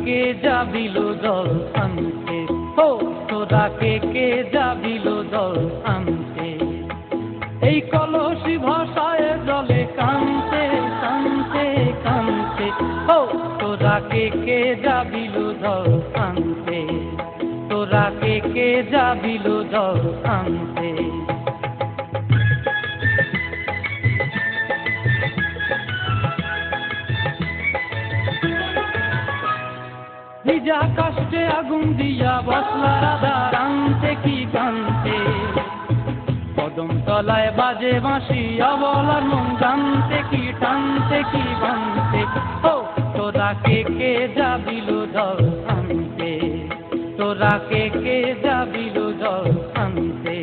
কে যাবিল জল আনতে, ও তোরা কে যাবিল জল আনতে, এই কলসি ভাষায় জলে কানতে কানতে কানতে, ও তোরা কে যাবিল জল আনতে, তোরা কে যাবিল জল আনতে। ভিজা কাষ্টে আগুন দিয়া বসলার আধার আনতে কি কানতে, কদম তলায় বাজে বাঁশি অবলার মন জানতে কি টানতে কি বানতে, ও তোরা কে যাবিল জল আনতে, তোরা কে যাবিল জল আনতে।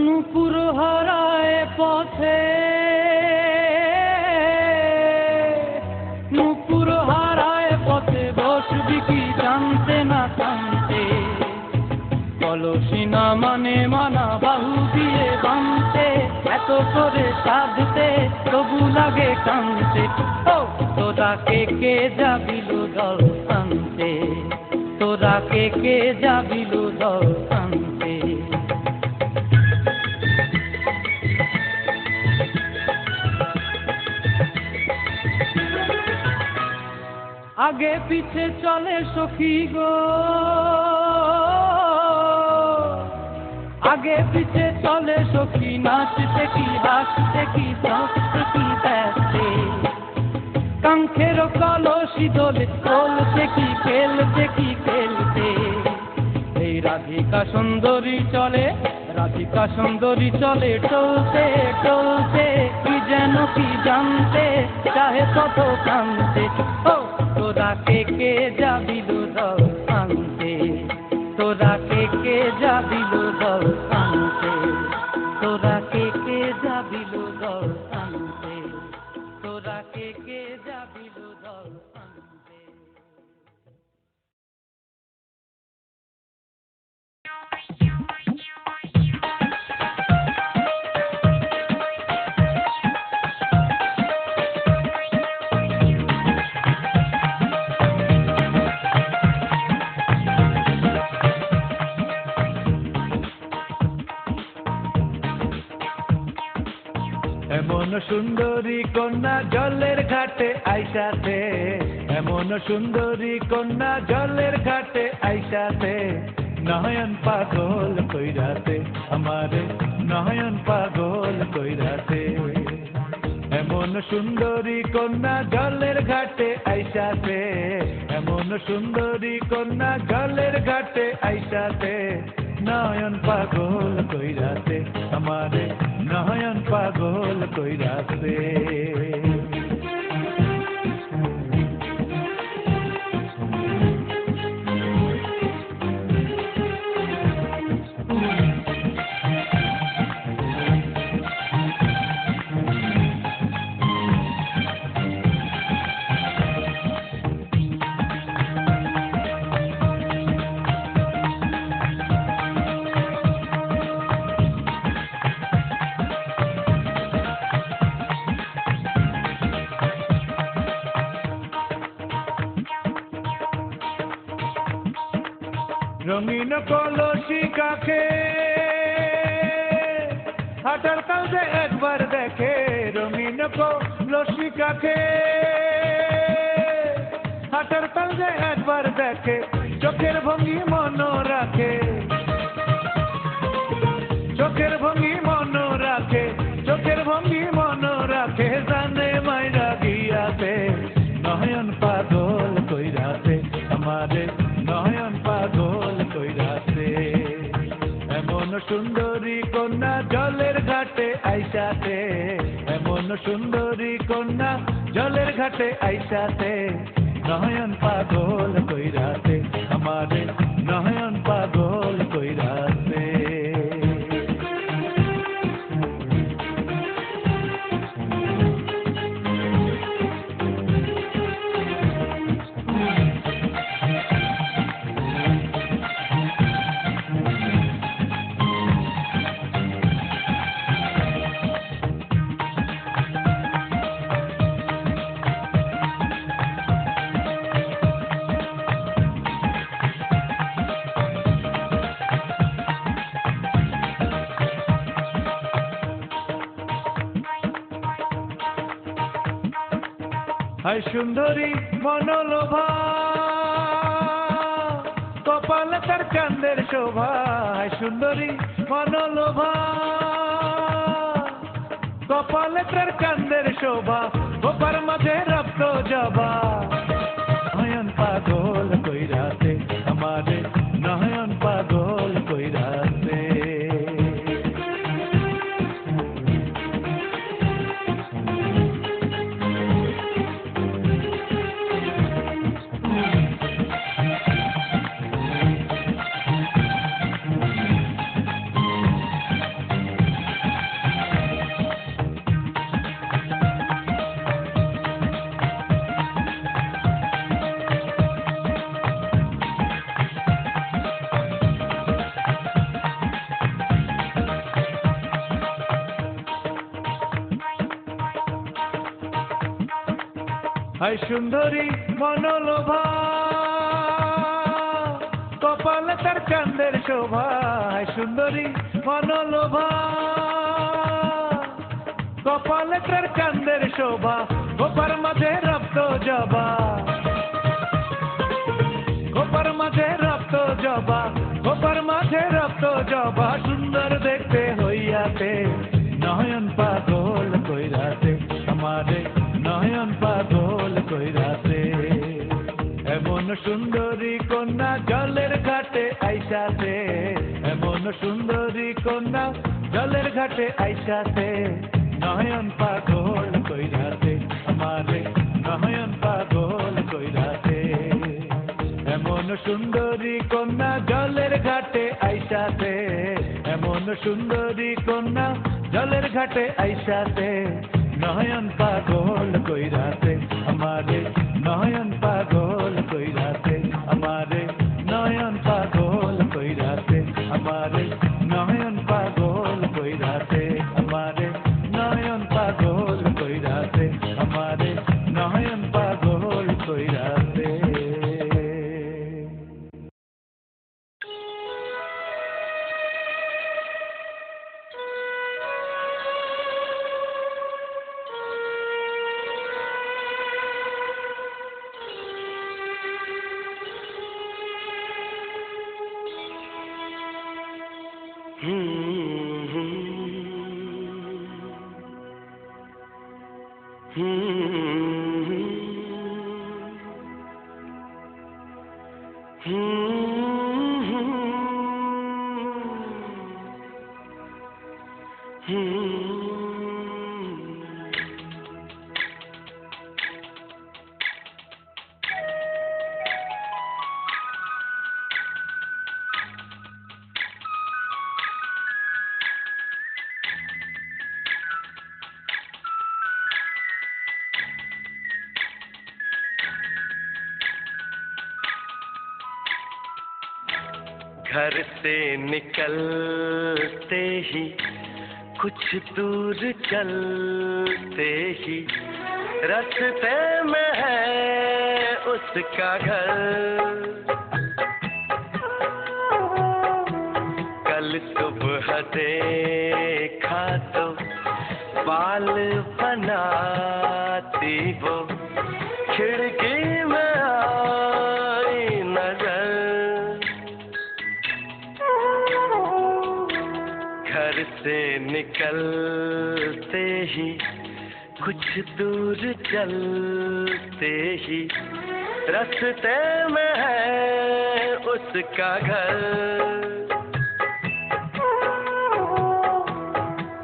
নুপুর হারায় পথে, নুপুর হারায় পথে বসবি কি জানতে না জানতে, কলসি না মানে মানা বাহু দিয়ে বানতে, এত করে সাধতে তবু লাগে কানতে, ও তোরা কে যাবিল জল আনতে, তোরা কে যাবিল জল আনতে। আগে পিছে চলে সখী গো, আগে পিছে চলে সখী, নাচতে কি হাসতে কি হাসতে কি দেখতে, কাঙ্ক্ষের কলসি দোলে চলতে কি খেলতে কি খেলতে, এই রাধিকা সুন্দরী চলে, রাধিকা সুন্দরী চলে চলতে চলতে, কি যেন কি জানতে চাহে কত কানতে, ও তোরা কে যাবিল জল আনতে, তোরা কে যাবিল জল আনতে, তোরা কে যাবিল জল আনতে, তোরা কে যাবিল জল আনতে। এমন সুন্দরী কন্যা জলের ঘাটে আইসাতে, এমন সুন্দরী কন্যা জলের ঘাটে আইসাতে, নয়ন পাগল কইরাতে আমারে, নয়ন পাগল কইরাতে। এমন সুন্দরী কন্যা জলের ঘাটে আইসাতে, এমন সুন্দরী কন্যা জলের ঘাটে আইসাতে, নয়ন পাগল কইরাতে আমারে, নয়ন পাগল কইরাতে। রঙিন কলসি কাকে হাটার কাছে একবার দেখে, রঙিন কলসি কাকে হাটার কাছে একবার দেখে, চোখের ভঙ্গি মন রাখে, চোখের ভঙ্গি মন রাখে, চোখের ভঙ্গি মন রাখে, জানে মাইরা গিয়াতে, নয়ন পাগল কইরাতে আমারে, নয়ন পাগল কইরাতে। এমন সুন্দরী কন্যা জলের ঘাটে আইসাতে, এমন সুন্দরী কন্যা জলের ঘাটে আইসাতে, নয়ন পাগল কইরাতে আমারে, নয়ন পাগল কইরাতে। হায় সুন্দরী মনোলোভা কপালে তার চাঁদের শোভা হায় সুন্দরী মনোলোভা কপালে তার চাঁদের শোভা গোপার মাঝে রক্ত জবা নয়ন পাগল কইরাতে আমারে নয়ন পাগল কইরাতে হায় সুন্দরী মনোলোভা কপালে তার চাঁদের শোভা হায় সুন্দরী মনোলোভা কপালে তার চাঁদের শোভা গোপার মাঝে রক্ত জবা গোপার মাঝে রক্ত জবা গোপার মাঝে রক্ত জবা সুন্দর দেখতে হইয়াতে নয়ন পাগল কইরাতে আমারে নয়ন পাগল কইরাতে এমন সুন্দরী কন্যা জলের ঘাটে আইসাতে এমন সুন্দরী কন্যা জলের ঘাটে আইসাতে নয়ন পাগল কইরাতে আমারে নয়ন পাগল কইরাতে এমন সুন্দরী কন্যা জলের ঘাটে আইসাতে এমন সুন্দরী কন্যা জলের ঘাটে আইসাতে নয়ন পাগল কইরাতে আমারে নয়ন পাগল কইরাতে আমারে নয়ন পাগল কইরাতে আমারে নয়ন পাগল কইরাতে আমারে নয়ন পাগল কইরাতে আমারে নয়ন পাগল কইরাতে घर से निकलते ही कुछ दूर चलते ही रास्ते में है उसका घर कल सुबह देखा तो बाल बनाती वो खिड़की में आई नजर घर से निकलते ही कुछ दूर चलते ही रास्ते में है उसका घर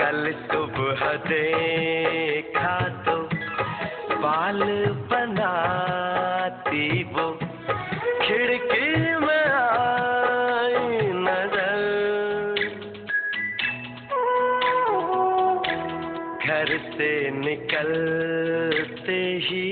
कल सुबह देखा तो बाल बनाती वो खिड़की में आई नजर घर से निकलते ही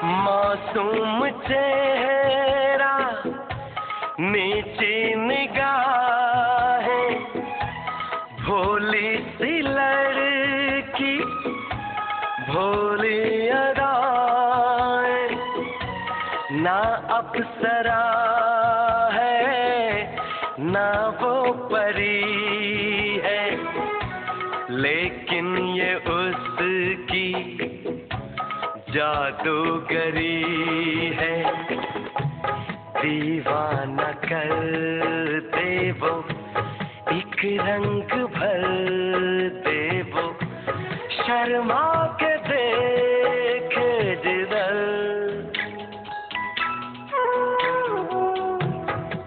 मासूम चेहरा, नीची निगाहें, भोली सी लड़की, भोली अदाएं, ना अप्सरा है ना वो परी है, लेकिन ये उसकी जादूगरी है। दीवाना कर दे वो, एक रंग भर दे वो, शर्मा के देखे जिधर।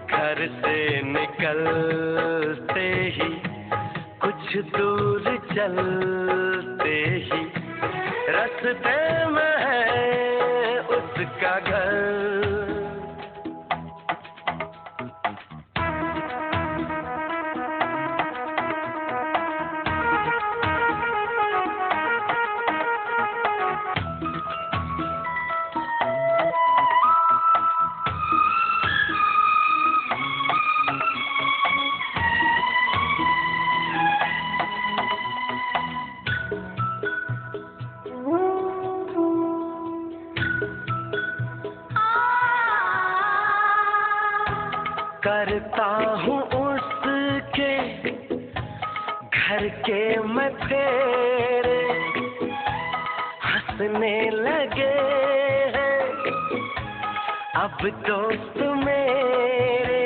घर से निकलते ही, कुछ दूर चलते ही, रास्ते में है उसका घर। करता हूँ उसके घर के मैं फेरे, हंसने लगे हैं अब दोस्त मेरे।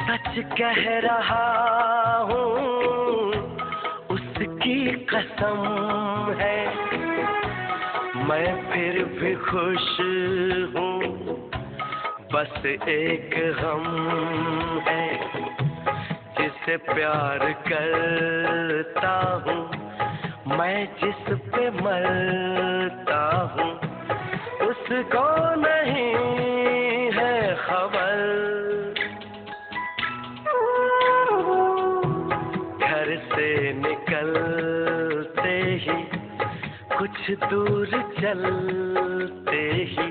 सच कह रहा हूँ उसकी कसम है, मैं फिर भी खुश हूँ, बस एक गम है। जिसे प्यार करता हूँ मैं, जिस पे मरता हूँ उसको नहीं है खबर। घर से निकलते ही, कुछ दूर चलते ही,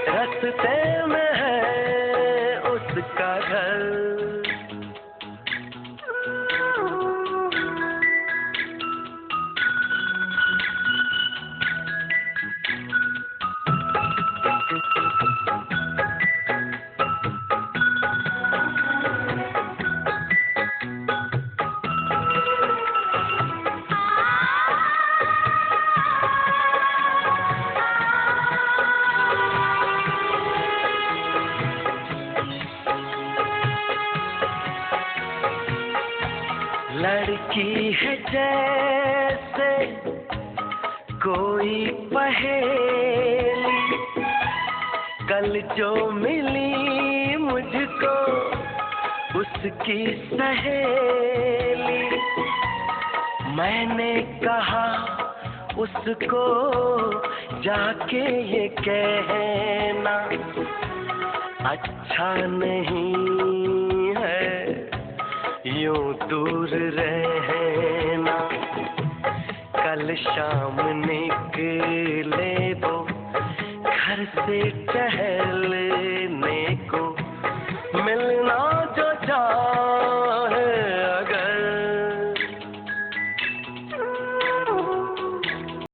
रास्ते में है उसका घर। लड़की है जैसे कोई पहेली, कल जो मिली मुझको उसकी सहेली। मैंने कहा उसको जाके ये कहना, अच्छा नहीं है यूं दूर रहना। कल शाम निकले वो घर से टहल